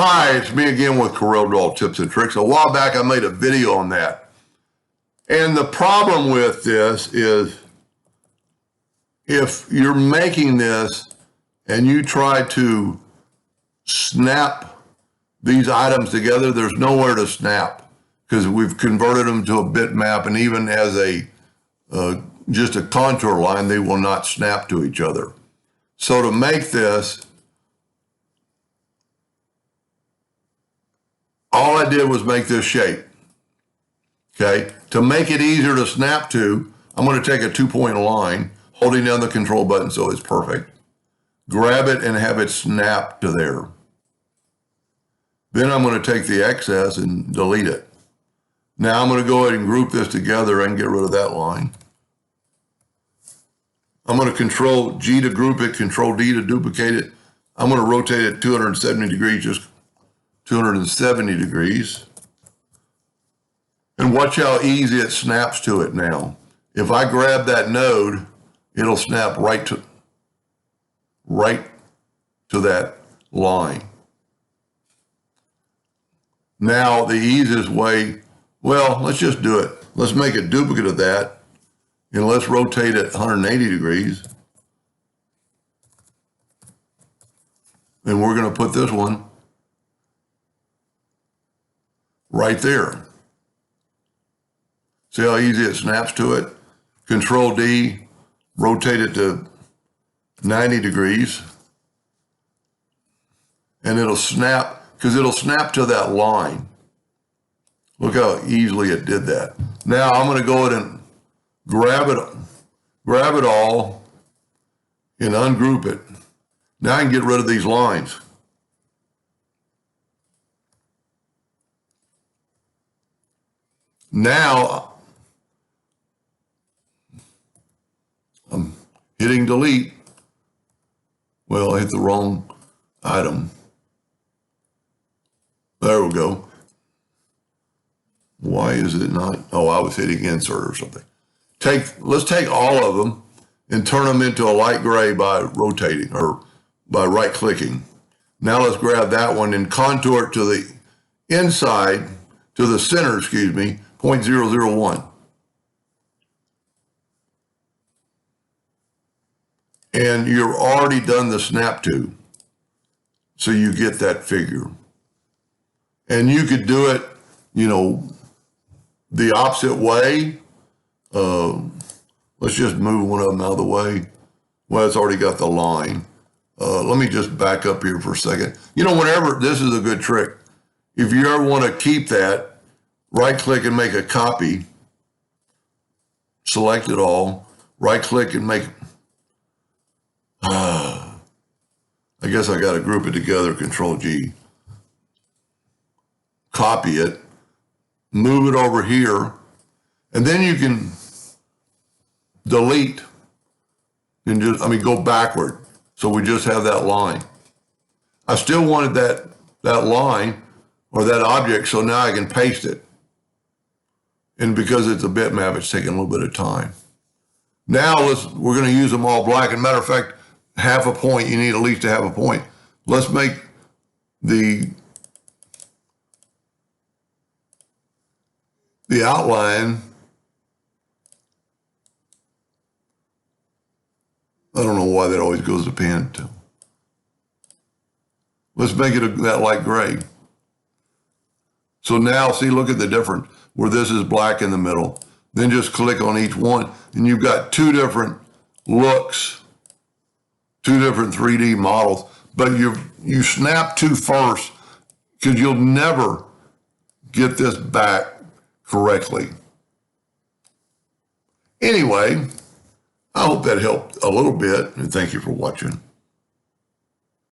Hi, it's me again with CorelDraw Tips and Tricks. A while back I made a video on that. And the problem with this is if you're making this and you try to snap these items together, there's nowhere to snap because we've converted them to a bitmap, and even as just a contour line, they will not snap to each other. So to make this, all I did was make this shape, okay? To make it easier to snap to, I'm gonna take a 2-point line, holding down the control button so it's perfect. Grab it and have it snap to there. Then I'm gonna take the excess and delete it. Now I'm gonna go ahead and group this together and get rid of that line. I'm gonna Control G to group it, Control D to duplicate it. I'm gonna rotate it 270 degrees, just 270 degrees. And watch how easy it snaps to it now. If I grab that node, it'll snap right to that line. Now the easiest way, well, let's just do it. Let's make a duplicate of that and let's rotate it 180 degrees. And we're gonna put this one right there. See how easy it snaps to it? Control D, rotate it to 90 degrees. And it'll snap, because it'll snap to that line. Look how easily it did that. Now I'm gonna go ahead and grab it all and ungroup it. Now I can get rid of these lines. Now, I'm hitting delete. Well, I hit the wrong item. There we go. Why is it not? Oh, I was hitting insert or something. Let's take all of them and turn them into a light gray by rotating or by right clicking. Now let's grab that one and contour it to the inside, to the center, 0.001. And you're already done the snap to, so you get that figure. And you could do it, the opposite way. Let's just move one of them out of the way. Well, it's already got the line. Let me just back up here for a second. Whenever, this is a good trick. If you ever want to keep that, right click and make a copy, select it all, right click and make, I guess I got to group it together, Control G. Copy it, move it over here, and then you can delete and go backward. So we just have that line. I still wanted that line or that object, so now I can paste it. And because it's a bitmap, it's taking a little bit of time. Now we're going to use them all black. And matter of fact, half a point, you need at least a half a point. Let's make the outline, I don't know why that always goes to pen. Let's make it that light gray. So now, see, look at the difference, where this is black in the middle. Then just click on each one, and you've got two different looks, two different 3D models, but you snap to first, because you'll never get this back correctly. Anyway, I hope that helped a little bit, and thank you for watching.